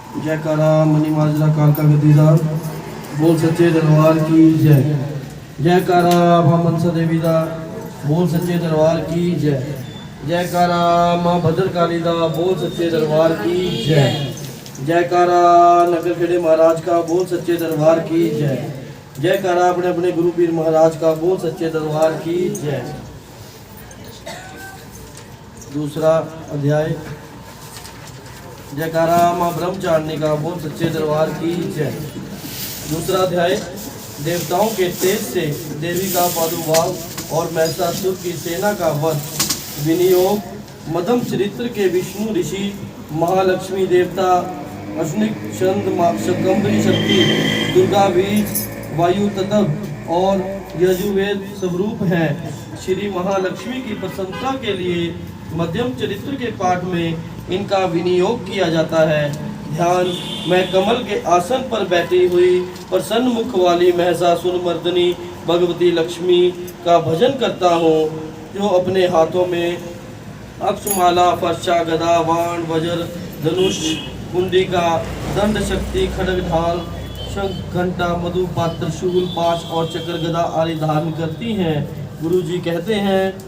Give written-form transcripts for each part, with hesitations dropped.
जयकारा मनी माजरा कालका गद्दीदार बोल सच्चे दरबार की जय। जयकारा माँ मनसा देवी दा बोल सच्चे दरबार की जय। जयकारा माँ भद्रकाली दा बोल सच्चे दरबार की जय। जयकारा नगर खेड़े महाराज का बोल सच्चे दरबार की जय। जयकारा अपने अपने गुरु पीर महाराज का बोल सच्चे दरबार की जय। दूसरा अध्याय जयकारा माँ ब्रह्मचारिणी का बोल सच्चे दरबार की जय। दूसरा अध्याय देवताओं के तेज से देवी का प्रादुर्भाव और महिषासुर की सेना का वध। विनियोग मदम चरित्र के विष्णु ऋषि महालक्ष्मी देवता अश्विनी चंद शकंबरी शक्ति दुर्गा बीज वायु तत्व और यजुर्वेद स्वरूप हैं। श्री महालक्ष्मी की प्रसन्नता के लिए मध्यम चरित्र के पाठ में इनका विनियोग किया जाता है। ध्यान मैं कमल के आसन पर बैठी हुई प्रसन्न मुख वाली महिषासुर मर्दिनी भगवती लक्ष्मी का भजन करता हूँ, जो अपने हाथों में अक्षमाला फर्शा गदा बाण वज्र धनुष कुंडिका दंड शक्ति खड्ग ढाल शंख घंटा मधु पात्र शूल पाश और चक्र गदा आदि धारण करती हैं। गुरु जी कहते हैं,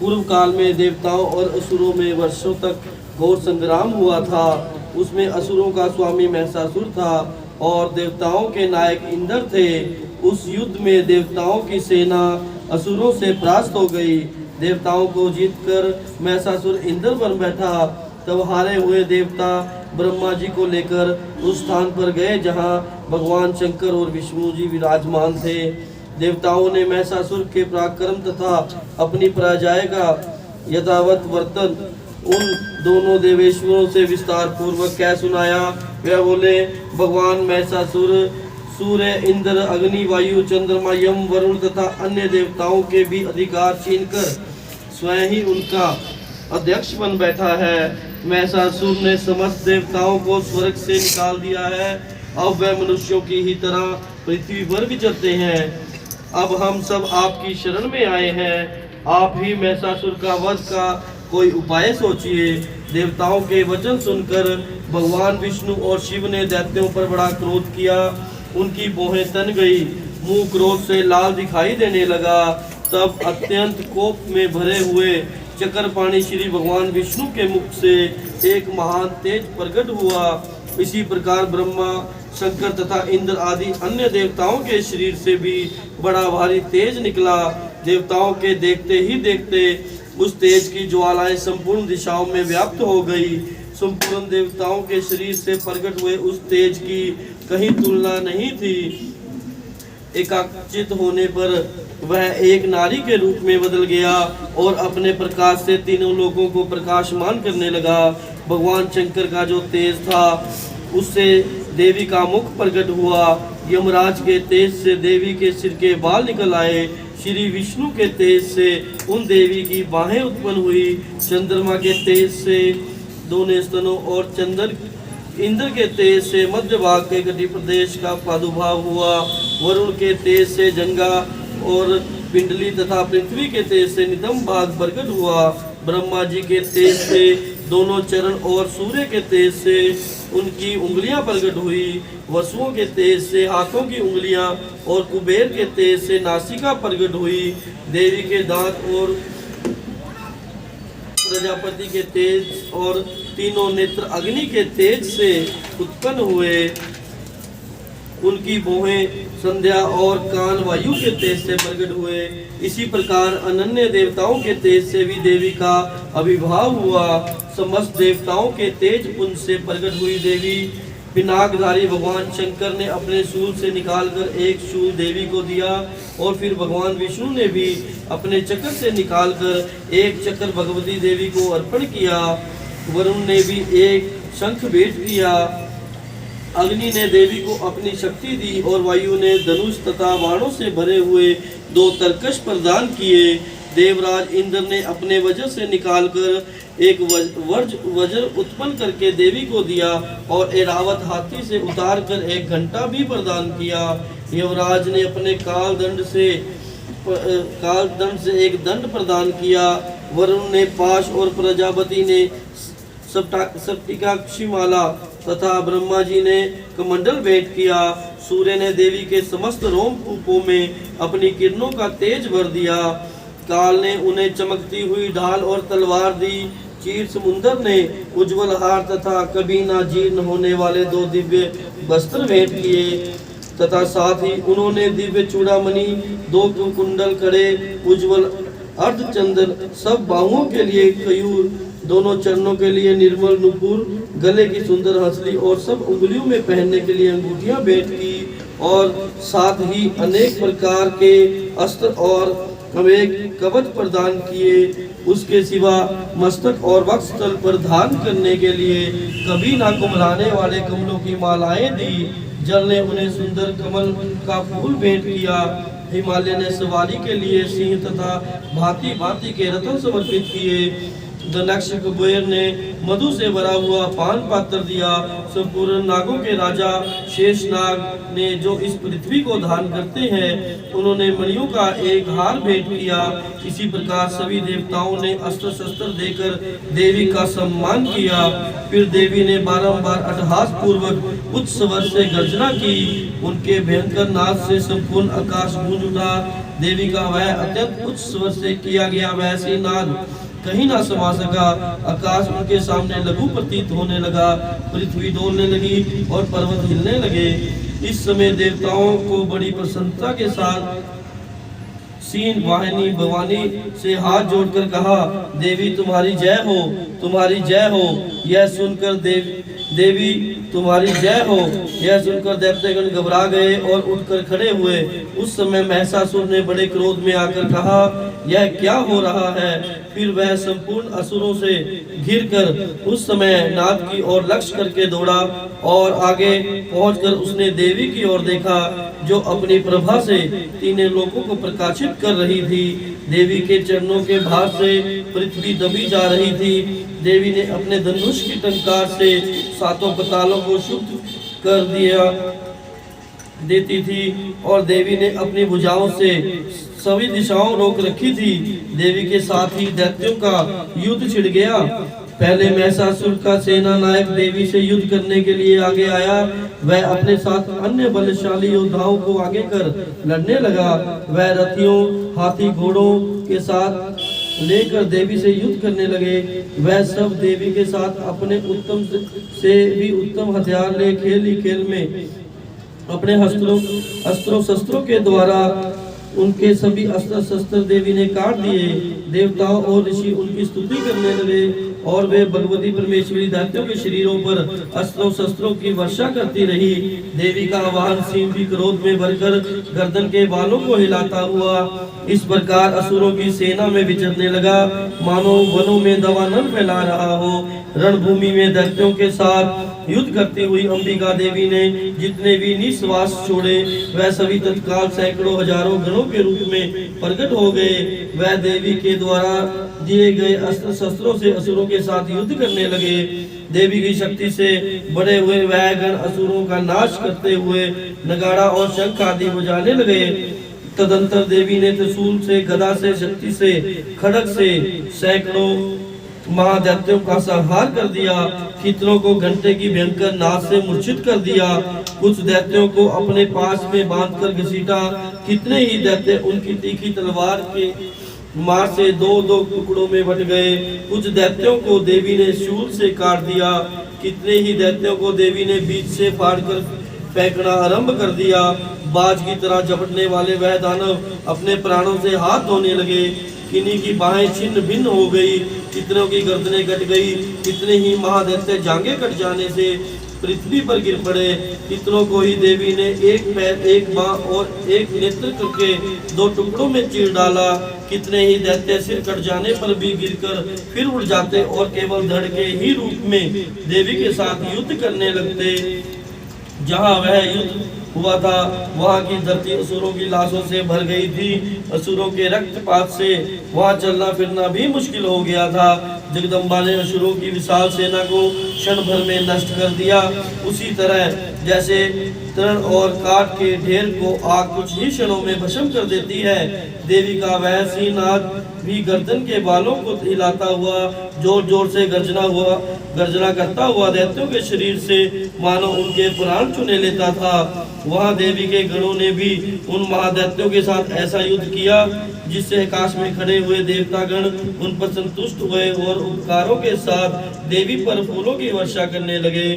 पूर्व काल में देवताओं और असुरों में वर्षों तक घोर संग्राम हुआ था। उसमें असुरों का स्वामी महिषासुर था और देवताओं के नायक इंद्र थे। उस युद्ध में देवताओं की सेना असुरों से परास्त हो गई। देवताओं को जीतकर महिषासुर इंद्र बन बैठा। तब हारे हुए देवता ब्रह्मा जी को लेकर उस स्थान पर गए जहाँ भगवान शंकर और विष्णु जी विराजमान थे। देवताओं ने महिषासुर के पराक्रम तथा अपनी पराजय का यथावत वर्तन उन दोनों देवेश्वरों से विस्तार पूर्वक कह सुनाया। वे बोले, भगवान महिषासुर सूर्य इंद्र अग्नि वायु चंद्रमा यम वरुण तथा अन्य देवताओं के भी अधिकार छीनकर स्वयं ही उनका अध्यक्ष बन बैठा है। महिषासुर ने समस्त देवताओं को स्वर्ग से निकाल दिया है। अब वह मनुष्यों की ही तरह पृथ्वी पर विचरते हैं। अब हम सब आपकी शरण में आए हैं। आप ही महिषासुर का वध का कोई उपाय सोचिए। देवताओं के वचन सुनकर भगवान विष्णु और शिव ने दैत्यों पर बड़ा क्रोध किया। उनकी भौहें तन गई, मुंह क्रोध से लाल दिखाई देने लगा। तब अत्यंत कोप में भरे हुए चक्रपाणी श्री भगवान विष्णु के मुख से एक महान तेज प्रकट हुआ। इसी प्रकार ब्रह्मा शंकर तथा इंद्र आदि अन्य देवताओं के शरीर से भी बड़ा भारी तेज निकला। देवताओं के देखते ही देखते उस तेज की ज्वालाएं संपूर्ण दिशाओं में व्याप्त हो गई। संपूर्ण देवताओं के शरीर से प्रकट हुए उस तेज की कहीं तुलना नहीं थी। एकाग्रचित होने पर वह एक नारी के रूप में बदल गया और अपने प्रकाश से तीनों लोगों को प्रकाशमान करने लगा। भगवान शंकर का जो तेज था उससे देवी का मुख प्रकट हुआ। यमराज के तेज से देवी के सिर के बाल निकल आए। श्री विष्णु के तेज से उन देवी की बाहें उत्पन्न हुई। चंद्रमा के तेज से दोनों स्तनों और इंद्र के तेज से मध्य भाग के कटी प्रदेश का प्रादुर्भाव हुआ। वरुण के तेज से जंगा और पिंडली तथा पृथ्वी के तेज से नितंब भाग प्रकट हुआ। ब्रह्मा जी के तेज से दोनों चरण और सूर्य के तेज से उनकी उंगलियां प्रकट हुई। वसुओं के तेज से हाथों की उंगलियां और कुबेर के तेज से नासिका प्रकट हुई। देवी के दांत और प्रजापति के तेज और तीनों नेत्र अग्नि के तेज से उत्पन्न हुए। उनकी भौहें संध्या और कान वायु के तेज से प्रकट हुए। इसी प्रकार अनन्य देवताओं के तेज से भी देवी का आविर्भाव हुआ। समस्त देवताओं के तेज पुंज से प्रकट हुई देवी पिनाकधारी भगवान शंकर ने अपने शूल से निकालकर एक शूल देवी को दिया और फिर भगवान विष्णु ने भी अपने चक्र से निकालकर एक चक्र भगवती देवी को अर्पण किया। वरुण ने भी एक शंख भेंट किया। अग्नि ने देवी को अपनी शक्ति दी और वायु ने धनुष तथा बाणों से भरे हुए 2 तरकश प्रदान किए। देवराज इंद्र ने अपने वज्र से निकालकर एक वज्र उत्पन्न करके देवी को दिया और ऐरावत हाथी से उतारकर एक घंटा भी प्रदान किया। यमराज ने अपने काल दंड से एक दंड प्रदान किया। वरुण ने पाश और प्रजापति ने सप्तिकाक्षी माला तथा ब्रह्मा जी ने कमंडल भेंट किया। सूर्य ने देवी के समस्त रोमकूपों में अपनी किरणों का तेज भर दिया। काल ने उन्हें चमकती हुई ढाल और तलवार दी। चीर समुंदर ने उज्जवल हार तथा कभी ना जीर्ण होने वाले 2 दिव्य वस्त्र भेंट किए तथा साथ ही उन्होंने दिव्य चूड़ामणि, 2 कुंडल, कड़े, उज्जवल अर्धचंदन, सब बाहुओं के लिए कयूर, दोनों चरणों के लिए निर्मल नुपुर, गले की सुंदर हंसली और सब उंगलियों में पहनने के लिए अंगूठियां भेंट की और साथ ही अनेक प्रकार के अस्त्र और अनेक कवच प्रदान किए। उसके सिवा मस्तक और वक्षस्थल पर धारण करने के लिए कभी ना कुम्हलाने वाले कमलों की मालाएं दी। जल ने उन्हें सुंदर कमल का फूल भेंट किया। हिमालय ने सवारी के लिए सिंह तथा भांति भांति के रत्न समर्पित किए। दनक्ष कुबेर ने मधु से भरा हुआ पान पात्र दिया। संपूर्ण नागों के राजा शेषनाग ने जो इस पृथ्वी को धारण करते हैं, उन्होंने मणियों का एक हार भेंट किया। इसी प्रकार सभी देवताओं ने अस्त्र शस्त्र देकर देवी का सम्मान किया। फिर देवी ने बारंबार अट्टहास पूर्वक उच्च स्वर से गर्जना की। उनके भयंकर नाद से संपूर्ण आकाश गूंज उठा। देवी का वह अत्यंत उच्च स्वर से किया गया वैसी नाद कहीं ना समा सका। आकाश उनके सामने लघु प्रतीत होने लगा। पृथ्वी डोलने लगी और पर्वत हिलने लगे। इस समय देवताओं को बड़ी प्रसन्नता के साथ सीन वाहिनी भवानी से हाथ जोड़कर कहा, देवी तुम्हारी जय हो, तुम्हारी जय हो। यह सुनकर देवी तुम्हारी जय हो, यह सुनकर दैत्यगण घबरा गए और उठकर खड़े हुए। उस समय महिषासुर ने बड़े क्रोध में आकर कहा, यह क्या हो रहा है? फिर वह संपूर्ण असुरों से घिरकर उस समय नाद की ओर लक्ष्य करके दौड़ा और आगे पहुंचकर उसने देवी की ओर देखा, जो अपनी प्रभा से तीनों लोकों को प्रकाशित कर रही थी। देवी के चरणों के भार से पृथ्वी दबी जा रही थी। देवी ने अपने धनुष की टंकार से 7 पातालों को शुद्ध कर देती थी और देवी ने अपनी भुजाओं से सभी दिशाओं रोक रखी थी। देवी के साथ ही दैत्यों का युद्ध छिड़ गया। पहले महिषासुर का सेना नायक देवी से युद्ध करने के लिए आगे आया। वह अपने साथ अन्य बलशाली योद्धाओं को आगे कर लड़ने लगा। वह रथियों, हाथी, घोड़ों के साथ लेकर देवी से युद्ध करने लगे। वह सब देवी के साथ अपने उत्तम से भी उत्तम हथियार ले खेल ही खेल में अपने अस्त्रों शस्त्रों के द्वारा उनके सभी अस्त्र शस्त्र देवी ने काट दिए। देवताओं और ऋषि उनकी स्तुति करने लगे और वे भगवती परमेश्वरी दैत्यों के शरीरों पर अस्त्रों शस्त्रों की वर्षा करती रही। देवी का वाहन सिंह भी क्रोध में भरकर गर्दन के बालों को हिलाता हुआ इस प्रकार असुरों की सेना में विचरने लगा, मानो वनों में दवानल फैला रहा हो। रणभूमि में दैत्यों के साथ युद्ध करती हुई अंबिका देवी ने जितने भी निश्वास छोड़े, वह सभी तत्काल सैकड़ों हजारों गणों के रूप में प्रकट हो गए। वह देवी के द्वारा दिए गए अस्त्र शस्त्रों से असुरों के साथ युद्ध करने लगे। देवी की शक्ति से बड़े हुए वह गण असुरों का नाश करते हुए नगाड़ा और शंख आदि बजाने लगे। तदंतर देवी ने त्रिशूल से, गदा से, शक्ति से, खड्ग से सैकड़ों महादैत्यों का संहार कर दिया। कितनों को घंटे की भयंकर नाद से मूर्छित कर दिया। कुछ दैत्यों को अपने पास में बांधकर घसीटा। कितने ही दैत्य उनकी तीखी तलवार के मार से 2-2 टुकड़ों में बट गए। कुछ दैत्यों को देवी ने शूल से काट दिया। कितने ही दैत्यों को देवी ने बीच से फाड़कर फेंकना आरंभ कर दिया। बाज की तरह झपटने वाले वह दानव अपने प्राणों से हाथ धोने लगे। किन्हीं की बाहें छिन्न भिन्न हो गई, कितनों की गर्दनें कट गई। कितने ही महादैत्य जांघें कट जाने से पृथ्वी पर गिर पड़े। कितनों को ही देवी ने एक पैर, एक बांह और एक नेत्र करके 2 टुकड़ों में चीर डाला। कितने ही दैत्य सिर कट जाने पर भी गिरकर फिर उड़ जाते और केवल धड़ के ही रूप में देवी के साथ युद्ध करने लगते। जहाँ वह युद्ध हुआ था वहाँ की धरती असुरों की लाशों से भर गई थी। असुरों के रक्तपात से वहाँ चलना फिरना भी मुश्किल हो गया था। जगदम्बा ने असुरों की विशाल सेना को क्षण भर में नष्ट कर दिया। उसी तरह जैसे तृण और काठ के ढेर को आग कुछ ही क्षणों में भस्म कर देती है, देवी का वह सिंहनाद भी गर्दन के बालों को हिलाता हुआ जोर जोर से गर्जना करता हुआ दैत्यों के शरीर से मानो उनके प्राण चुने लेता था। वहां देवी के गणों ने भी उन महादैत्यों के साथ ऐसा युद्ध किया जिससे आकाश में खड़े हुए देवतागण उन पर संतुष्ट हुए और उपकारों के साथ देवी पर फूलों की वर्षा करने लगे।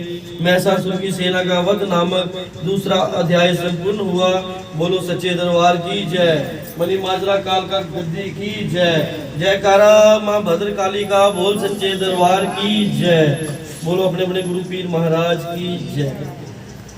महिषासुर की सेना का वध नामक दूसरा अध्याय संपूर्ण हुआ। बोलो सच्चे दरबार की जय। मणि माजरा काल का गद्दी की जय। जयकारा मां भद्रकाली का बोल सच्चे दरबार की जय। बोलो अपने अपने गुरु पीर महाराज की जय।